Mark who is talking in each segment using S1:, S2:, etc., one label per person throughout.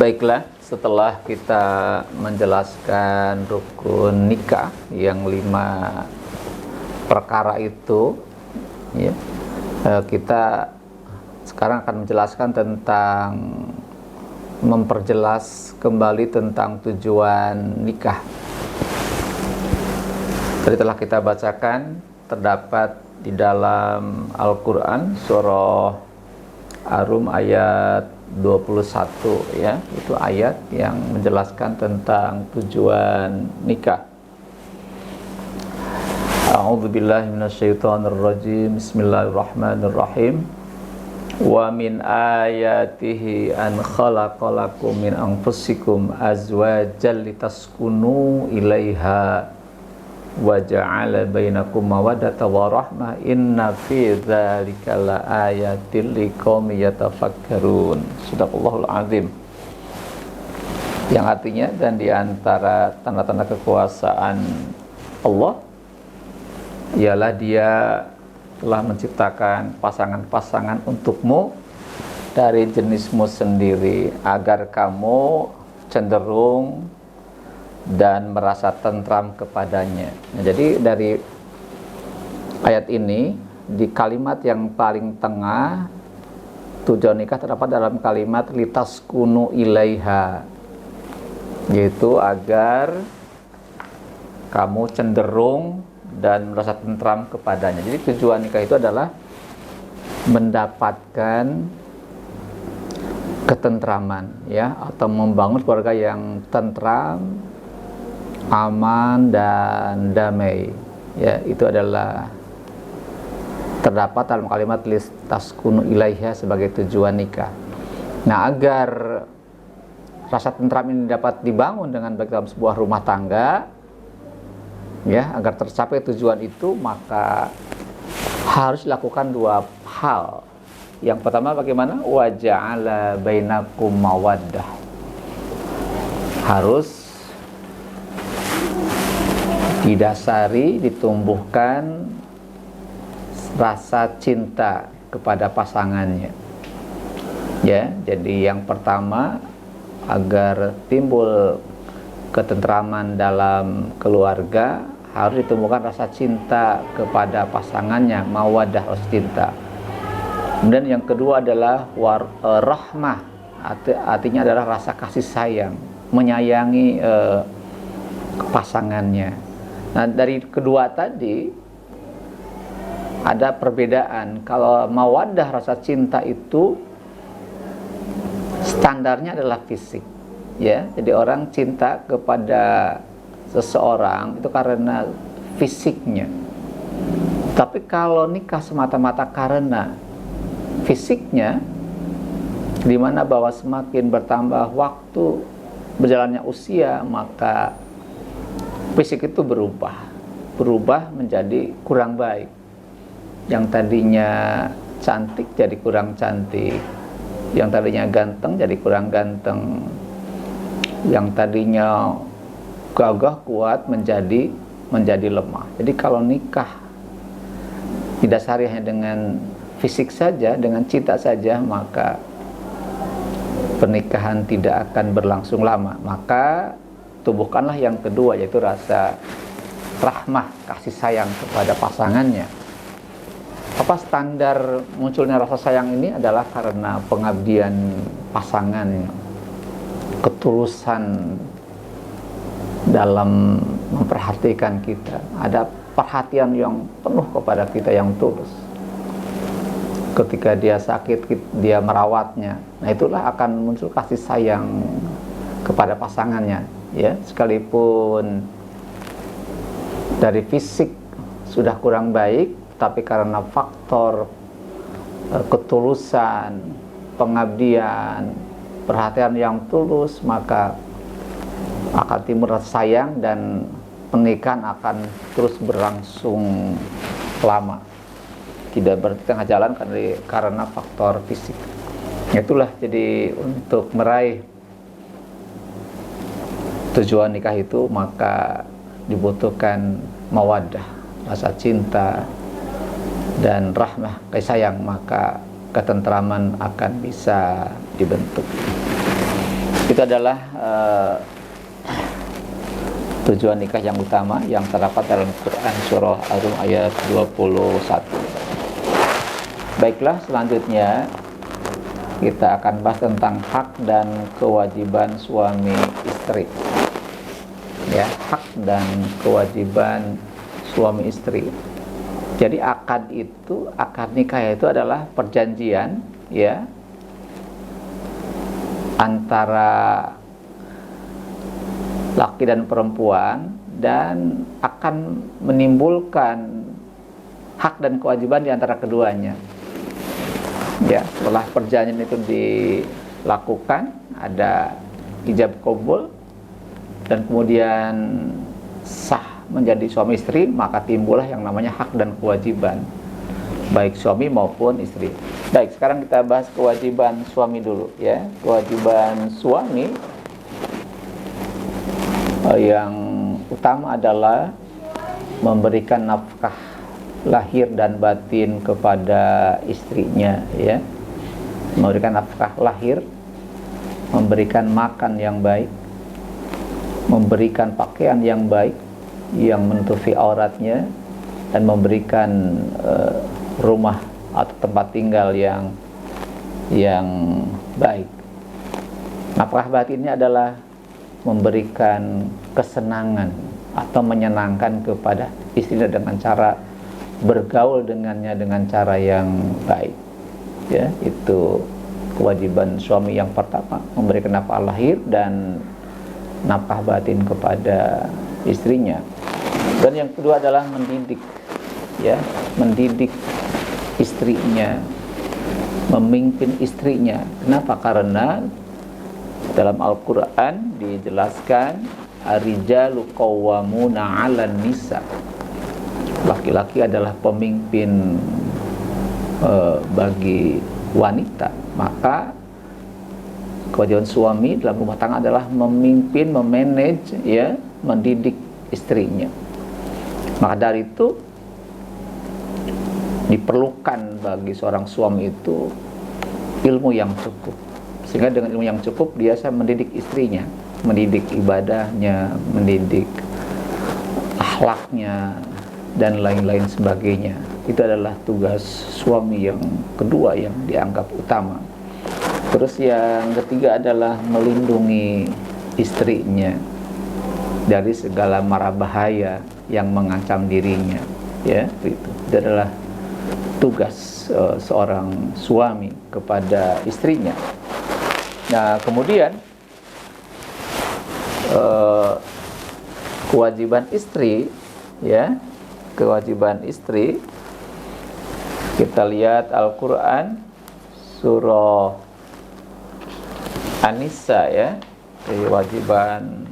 S1: Baiklah, setelah kita menjelaskan rukun nikah yang 5 perkara itu, ya, kita sekarang akan menjelaskan tentang memperjelas kembali tentang tujuan nikah. Tadi telah kita bacakan, terdapat di dalam Al-Quran surah Ar-Rum ayat 21, ya, itu ayat yang menjelaskan tentang tujuan nikah. A'udzubillahi minasyaitonirrajim. Bismillahirrahmanirrahim. Wa min ayatihi an khalaqalakum min anfusikum azwajan litaskunu ilaiha wa ja'ala bainakum mawaddatan wa rahmah inna fi dzalika laayatil liqaumin yatafakkarun. Shadaqallahul azim. Yang artinya, dan di antara tanda-tanda kekuasaan Allah ialah Dia telah menciptakan pasangan-pasangan untukmu dari jenismu sendiri agar kamu cenderung dan merasa tentram kepadanya. Nah, jadi dari ayat ini, di kalimat yang paling tengah, tujuan nikah terdapat dalam kalimat litaskunu ilaiha, yaitu agar kamu cenderung dan merasa tentram kepadanya. Jadi tujuan nikah itu adalah mendapatkan ketentraman, ya, atau membangun keluarga yang tentram, aman dan damai, ya. Itu adalah terdapat dalam kalimat litaskunu ilaiha sebagai tujuan nikah. Nah, agar rasa tentram ini dapat dibangun dengan baik dalam sebuah rumah tangga, ya, agar tercapai tujuan itu, maka harus dilakukan 2 hal. Yang pertama, bagaimana? Wa ja'ala bainakum mawaddah. Harus didasari, ditumbuhkan rasa cinta kepada pasangannya, ya. Jadi yang pertama, agar timbul ketentraman dalam keluarga, harus ditumbuhkan rasa cinta kepada pasangannya, mawaddah, rasa cinta. Kemudian yang kedua adalah rahmah, artinya adalah rasa kasih sayang, menyayangi pasangannya. Nah, dari kedua tadi ada perbedaan. Kalau mawaddah, rasa cinta itu standarnya adalah fisik, ya. Jadi orang cinta kepada seseorang itu karena fisiknya. Tapi kalau nikah semata-mata karena fisiknya, di mana bahwa semakin bertambah waktu, berjalannya usia, maka fisik itu berubah menjadi kurang baik. Yang tadinya cantik jadi kurang cantik, yang tadinya ganteng jadi kurang ganteng, yang tadinya gagah kuat menjadi lemah. Jadi kalau nikah didasari hanya dengan fisik saja, dengan cinta saja, maka pernikahan tidak akan berlangsung lama. Maka tumbuhkanlah yang kedua, yaitu rasa rahmah, kasih sayang kepada pasangannya. Apa standar munculnya rasa sayang ini? Adalah karena pengabdian pasangan, ketulusan dalam memperhatikan kita, ada perhatian yang penuh kepada kita, yang tulus. Ketika dia sakit, dia merawatnya. Nah, itulah akan muncul kasih sayang kepada pasangannya, ya. Sekalipun dari fisik sudah kurang baik, tapi karena faktor ketulusan, pengabdian, perhatian yang tulus, maka akan timbul rasa sayang dan pernikahan akan terus berlangsung lama, tidak berhenti tengah jalan karena faktor fisik. Itulah, jadi untuk meraih tujuan nikah itu maka dibutuhkan mawaddah, rasa cinta dan rahmah, kasih sayang, maka ketentraman akan bisa dibentuk. Itu adalah tujuan nikah yang utama yang terdapat dalam Quran surah Ar-Rum ayat 21. Baiklah, selanjutnya kita akan bahas tentang hak dan kewajiban suami istri. Ya, hak dan kewajiban suami istri. Jadi akad nikah itu adalah perjanjian, ya, antara laki dan perempuan, dan akan menimbulkan hak dan kewajiban di antara keduanya. Ya, setelah perjanjian itu dilakukan, ada ijab qabul, dan kemudian sah menjadi suami istri, maka timbullah yang namanya hak dan kewajiban, baik suami maupun istri. Baik, sekarang kita bahas kewajiban suami dulu, ya. Kewajiban suami yang utama adalah memberikan nafkah lahir dan batin kepada istrinya, ya. Memberikan nafkah lahir, memberikan makan yang baik, memberikan pakaian yang baik yang menutupi auratnya, dan memberikan rumah atau tempat tinggal yang baik. Nafkah batinnya adalah memberikan kesenangan atau menyenangkan kepada istrinya dengan cara bergaul dengannya dengan cara yang baik, ya. Itu kewajiban suami yang pertama, memberikan nafkah lahir dan nafkah batin kepada istrinya. Dan yang kedua adalah mendidik, ya, mendidik istrinya, memimpin istrinya. Kenapa? Karena dalam Al-Quran dijelaskan ar-rijalu qawwamuna 'alan nisa. Laki-laki adalah pemimpin bagi wanita. Maka kewajiban suami dalam rumah tangga adalah memimpin, memanage, ya, mendidik istrinya. Maka dari itu diperlukan bagi seorang suami itu ilmu yang cukup, sehingga dengan ilmu yang cukup dia bisa mendidik istrinya, mendidik ibadahnya, mendidik akhlaknya, dan lain-lain sebagainya. Itu adalah tugas suami yang kedua yang dianggap utama. Terus yang ketiga adalah melindungi istrinya dari segala mara bahaya yang mengancam dirinya, ya. Itu adalah tugas seorang suami kepada istrinya. Nah, kemudian kewajiban istri, ya, kewajiban istri, kita lihat Al-Quran surah An-Nisa, ya. Kewajiban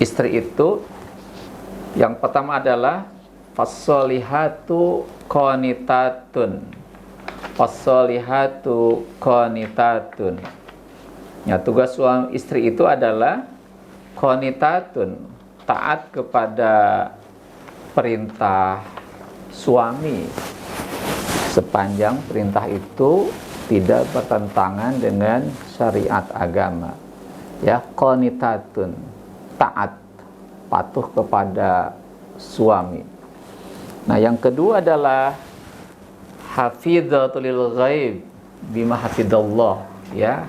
S1: istri itu yang pertama adalah fassolihatu qanitatun. Fassolihatu qanitatun. Ya, tugas suami istri itu adalah qanitatun, taat kepada perintah suami sepanjang perintah itu tidak bertentangan dengan syariat agama. Ya, qanitatun, taat, patuh kepada suami. Nah, yang kedua adalah hafidhatul lil ghaib bima hafidallah, ya.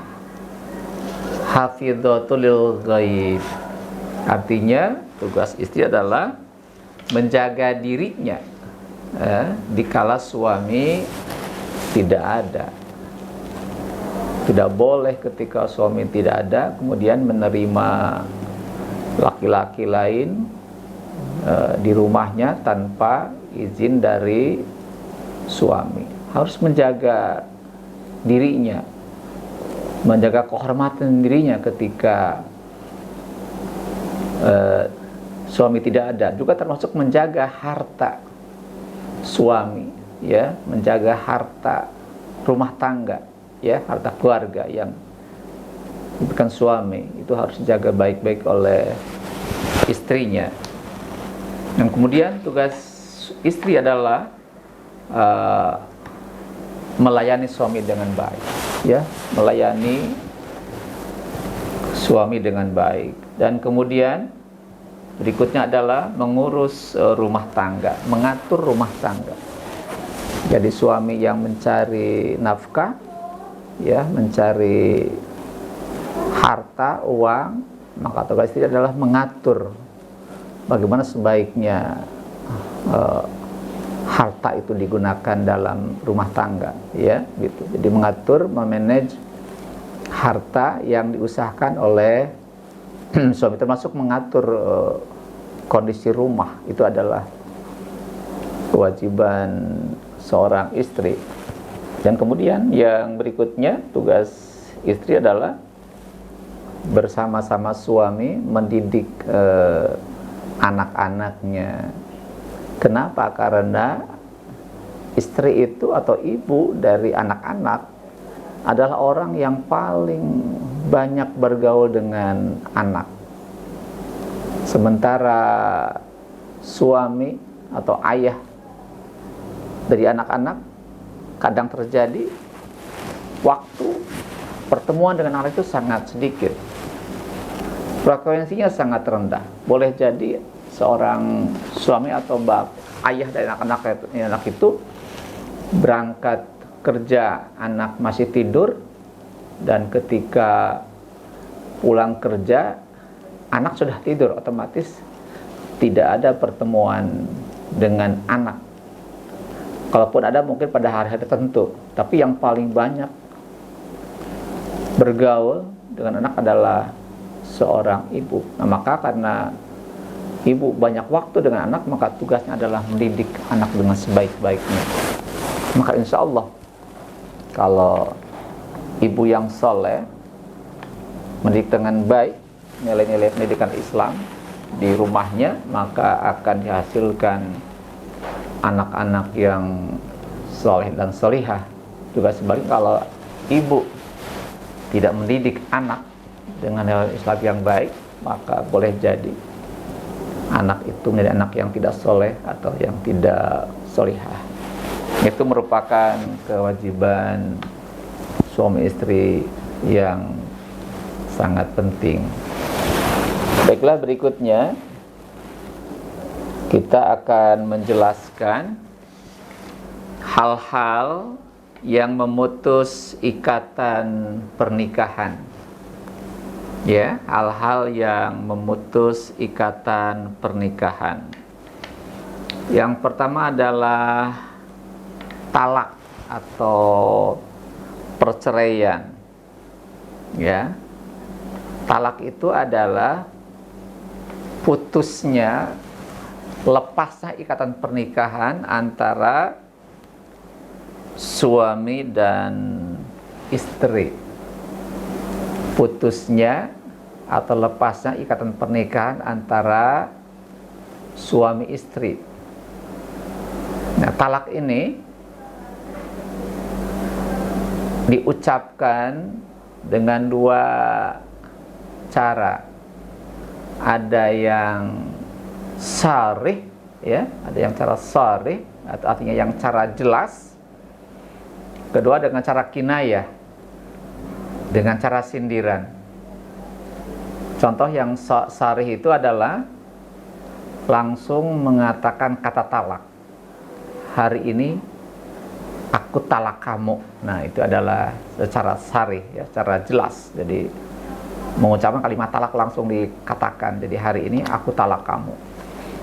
S1: Hafidhatul lil ghaib artinya tugas istri adalah menjaga dirinya dikala suami tidak ada. Tidak boleh ketika suami tidak ada kemudian menerima laki-laki lain di rumahnya tanpa izin dari suami. Harus menjaga dirinya, menjaga kehormatan dirinya ketika suami tidak ada. Juga termasuk menjaga harta suami, ya, menjaga harta rumah tangga, ya, harta keluarga yang bukan suami, itu harus dijaga baik-baik oleh istrinya. Dan kemudian tugas istri adalah melayani suami dengan baik, ya, melayani suami dengan baik. Dan kemudian berikutnya adalah mengurus rumah tangga, mengatur rumah tangga. Jadi suami yang mencari nafkah, ya, mencari harta, uang, maka tugas istri adalah mengatur bagaimana sebaiknya harta itu digunakan dalam rumah tangga, ya, gitu. Jadi mengatur, memanage harta yang diusahakan oleh suami, termasuk mengatur kondisi rumah. Itu adalah kewajiban seorang istri. Dan kemudian yang berikutnya, tugas istri adalah bersama-sama suami mendidik anak-anaknya. Kenapa? Karena istri itu atau ibu dari anak-anak adalah orang yang paling banyak bergaul dengan anak. Sementara suami atau ayah dari anak-anak kadang terjadi waktu pertemuan dengan anak itu sangat sedikit. Frekuensinya sangat rendah. Boleh jadi seorang suami atau ayah dari anak itu berangkat kerja, anak masih tidur, dan ketika pulang kerja anak sudah tidur, otomatis tidak ada pertemuan dengan anak. Kalaupun ada, mungkin pada hari-hari tertentu. Tapi yang paling banyak bergaul dengan anak adalah seorang ibu. Nah, maka karena ibu banyak waktu dengan anak, maka tugasnya adalah mendidik anak dengan sebaik-baiknya. Maka insya Allah, kalau ibu yang soleh mendidik dengan baik nilai-nilai pendidikan Islam di rumahnya, maka akan dihasilkan anak-anak yang soleh dan solihah. Juga sebaliknya, kalau ibu tidak mendidik anak dengan nilai Islam yang baik, maka boleh jadi anak itu menjadi anak yang tidak soleh atau yang tidak solihah. Itu merupakan kewajiban suami istri yang sangat penting. Baiklah, berikutnya kita akan menjelaskan hal-hal yang memutus ikatan pernikahan. Ya, hal-hal yang memutus ikatan pernikahan. Yang pertama adalah talak atau perceraian. Ya. Talak itu adalah putusnya, lepasnya ikatan pernikahan antara suami dan istri. Putusnya atau lepasnya ikatan pernikahan antara suami istri. Nah, talak ini diucapkan dengan dua cara. Ada yang sarih, ya, ada yang cara sarih, atau artinya yang cara jelas. Kedua dengan cara kinayah, dengan cara sindiran. Contoh yang sarih itu adalah langsung mengatakan kata talak. Hari ini aku talak kamu. Nah, itu adalah secara sarih, ya, secara jelas. Jadi mengucapkan kalimat talak langsung dikatakan. Jadi hari ini aku talak kamu.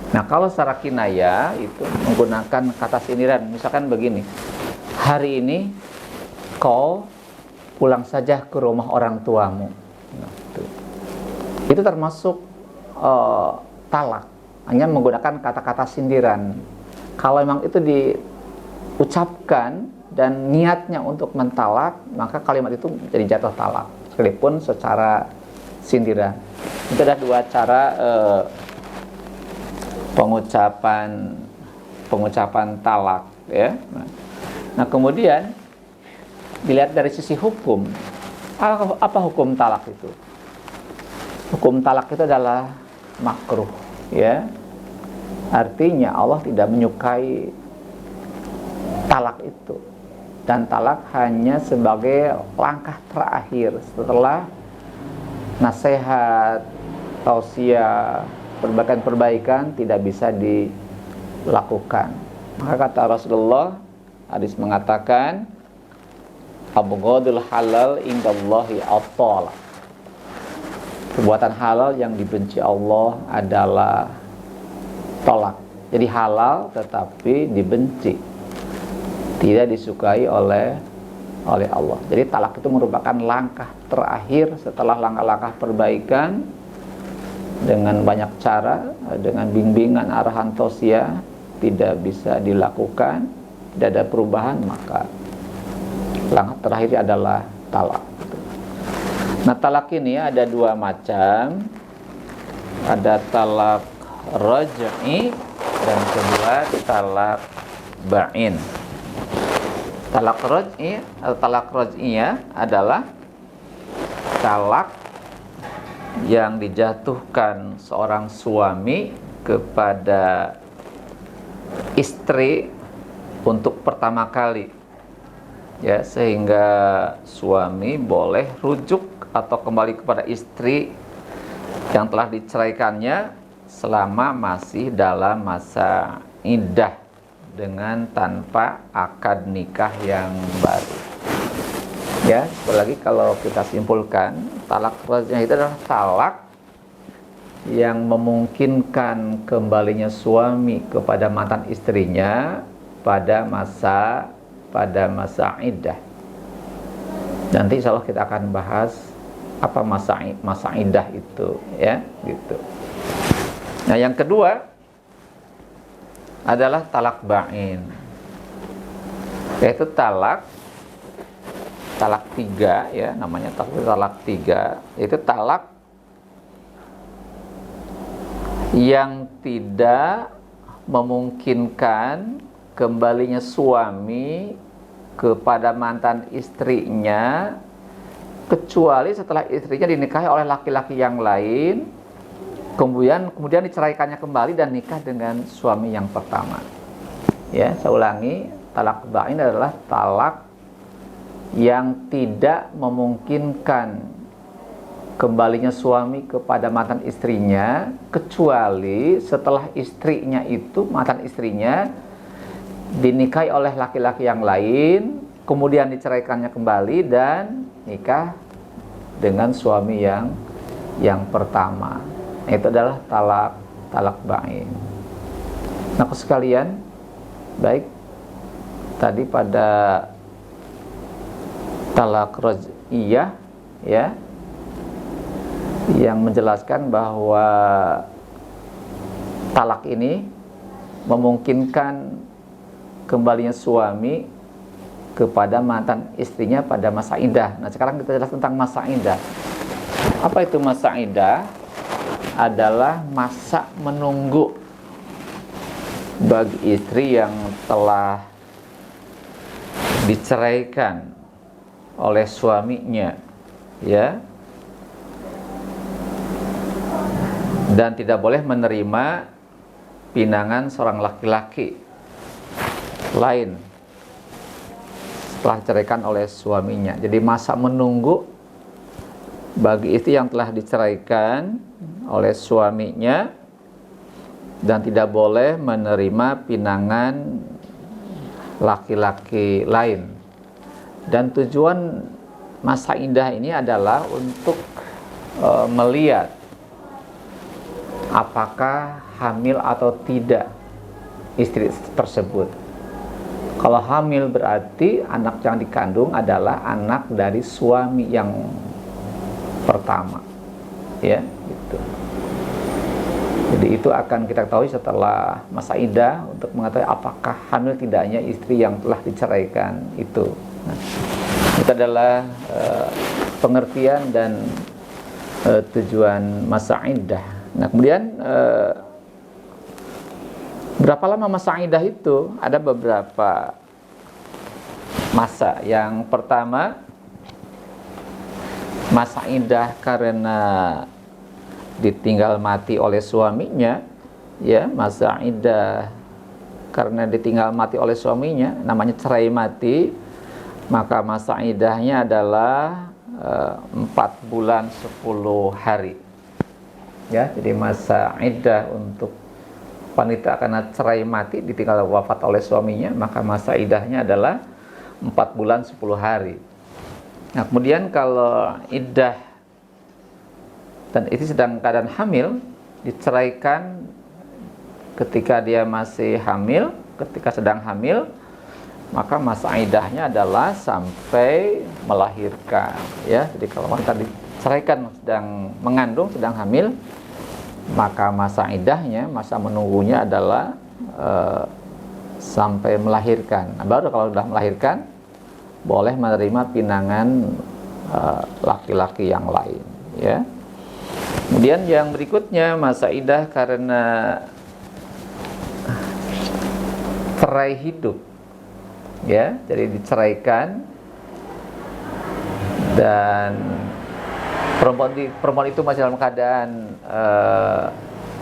S1: Nah, kalau secara kinayah itu menggunakan kata sindiran. Misalkan begini, hari ini kau pulang saja ke rumah orang tuamu. Nah, itu termasuk talak, hanya menggunakan kata-kata sindiran. Kalau memang itu diucapkan dan niatnya untuk mentalak, maka kalimat itu jadi jatuh talak, sekalipun secara sindiran. Itu ada dua cara pengucapan talak, ya. Nah, kemudian dilihat dari sisi hukum. Apa hukum talak itu? Hukum talak itu adalah makruh, ya. Artinya Allah tidak menyukai talak itu. Dan talak hanya sebagai langkah terakhir setelah nasihat, tausiah, perbaikan-perbaikan tidak bisa dilakukan. Maka kata Rasulullah, hadis mengatakan, abghadul halal indallahi at-talaq. Perbuatan halal yang dibenci Allah adalah tolak. Jadi halal tetapi dibenci, tidak disukai oleh Allah. Jadi talak itu merupakan langkah terakhir setelah langkah-langkah perbaikan dengan banyak cara, dengan bimbingan arahan tausiah tidak bisa dilakukan, tidak ada perubahan, maka langkah terakhir adalah talak. Nah, talak ini ada dua macam. Ada talak raj'i dan kedua talak ba'in. Talak raj'i atau talak raj'iyah adalah talak yang dijatuhkan seorang suami kepada istri untuk pertama kali, ya, sehingga suami boleh rujuk atau kembali kepada istri yang telah diceraikannya selama masih dalam masa iddah dengan tanpa akad nikah yang baru. Ya, sekali lagi kalau kita simpulkan, talak raj'iyah itu adalah talak yang memungkinkan kembalinya suami kepada mantan istrinya pada masa iddah. Nanti insya Allah kita akan bahas apa masa iddah itu, ya, gitu. Nah, yang kedua adalah talak ba'in, yaitu talak tiga, ya, namanya talak tiga. Itu talak yang tidak memungkinkan kembalinya suami kepada mantan istrinya kecuali setelah istrinya dinikahi oleh laki-laki yang lain, kemudian diceraikannya kembali dan nikah dengan suami yang pertama. Ya, saya ulangi, talak ba'in adalah talak yang tidak memungkinkan kembalinya suami kepada mantan istrinya kecuali setelah istrinya itu, mantan istrinya, dinikahi oleh laki-laki yang lain, kemudian diceraikannya kembali dan nikah dengan suami yang pertama. Itu adalah talak ba'in. Nah, sekalian, baik, tadi pada talak raj'iyah, ya, yang menjelaskan bahwa talak ini memungkinkan kembalinya suami kepada mantan istrinya pada masa iddah. Nah, sekarang kita jelas tentang masa iddah. Apa itu masa iddah? Adalah masa menunggu bagi istri yang telah diceraikan oleh suaminya, ya, dan tidak boleh menerima pinangan seorang laki-laki lain setelah diceraikan oleh suaminya. Jadi masa menunggu bagi istri yang telah diceraikan oleh suaminya dan tidak boleh menerima pinangan laki-laki lain. Dan tujuan masa iddah ini adalah untuk melihat apakah hamil atau tidak istri tersebut. Kalau hamil berarti anak yang dikandung adalah anak dari suami yang pertama, ya, gitu. Jadi itu akan kita ketahui setelah masa iddah untuk mengetahui apakah hamil tidaknya istri yang telah diceraikan itu. Nah, itu adalah pengertian dan tujuan masa iddah. Nah, kemudian berapa lama masa iddah itu? Ada beberapa masa. Yang pertama, masa iddah karena ditinggal mati oleh suaminya, ya, masa iddah karena ditinggal mati oleh suaminya, namanya cerai mati, maka masa iddahnya adalah 4 bulan 10 hari. Ya, jadi masa iddah untuk wanita karena cerai mati ditinggal wafat oleh suaminya, maka masa iddahnya adalah 4 bulan 10 hari. Nah, kemudian kalau iddah dan itu sedang keadaan hamil, diceraikan ketika dia masih hamil, ketika sedang hamil, maka masa iddahnya adalah sampai melahirkan. Ya, jadi kalau wanita diceraikan sedang mengandung, sedang hamil, maka masa iddahnya, masa menunggunya adalah sampai melahirkan. Nah, baru kalau sudah melahirkan boleh menerima pinangan laki-laki yang lain. Ya. Kemudian yang berikutnya masa iddah karena cerai hidup. Ya, jadi diceraikan dan perempuan itu masih dalam keadaan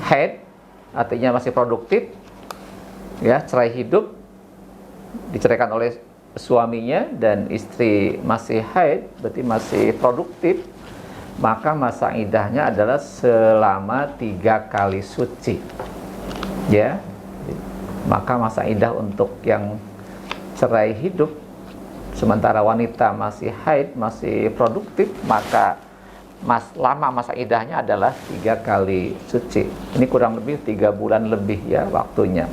S1: haid, artinya masih produktif, ya, cerai hidup, diceraikan oleh suaminya dan istri masih haid, berarti masih produktif, maka masa iddahnya adalah selama 3 kali suci. Ya, maka masa iddah untuk yang cerai hidup, sementara wanita masih haid, masih produktif, maka lama masa iddahnya adalah 3 kali suci. Ini kurang lebih 3 bulan lebih ya waktunya.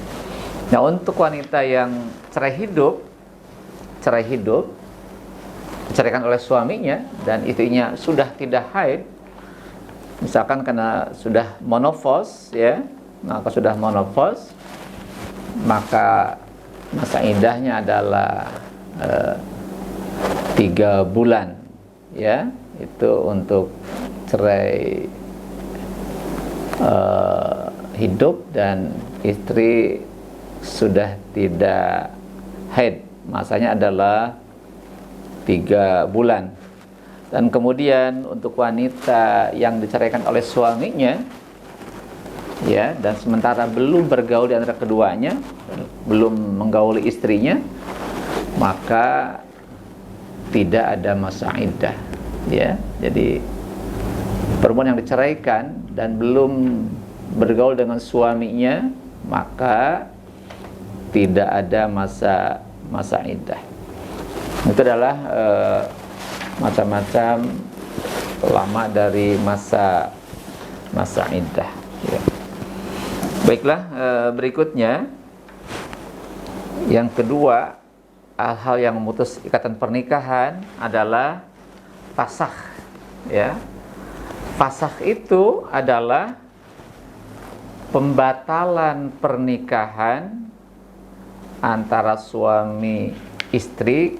S1: Nah, untuk wanita yang cerai hidup diceraikan oleh suaminya dan istrinya sudah tidak haid, misalkan karena sudah monofos, ya, maka sudah monofos, maka masa iddahnya adalah 3 bulan, ya. Itu untuk cerai hidup dan istri sudah tidak haid, masanya adalah 3 bulan. Dan kemudian untuk wanita yang diceraikan oleh suaminya, ya, dan sementara belum bergaul di antara keduanya, belum menggauli istrinya, maka tidak ada masa iddah. Ya, jadi perempuan yang diceraikan dan belum bergaul dengan suaminya, maka tidak ada masa iddah. Itu adalah macam-macam lama dari masa iddah. Ya. Baiklah, berikutnya yang kedua, hal yang memutus ikatan pernikahan adalah fasakh. Ya, fasakh itu adalah pembatalan pernikahan antara suami istri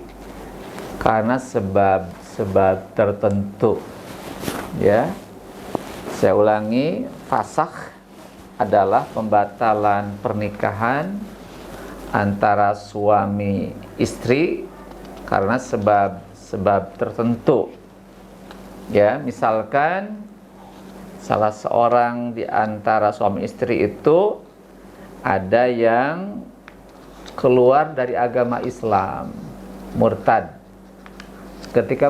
S1: karena sebab tertentu. Ya, saya ulangi, fasakh adalah pembatalan pernikahan antara suami istri karena sebab tertentu. Ya, misalkan salah seorang di antara suami istri itu ada yang keluar dari agama Islam, murtad. Ketika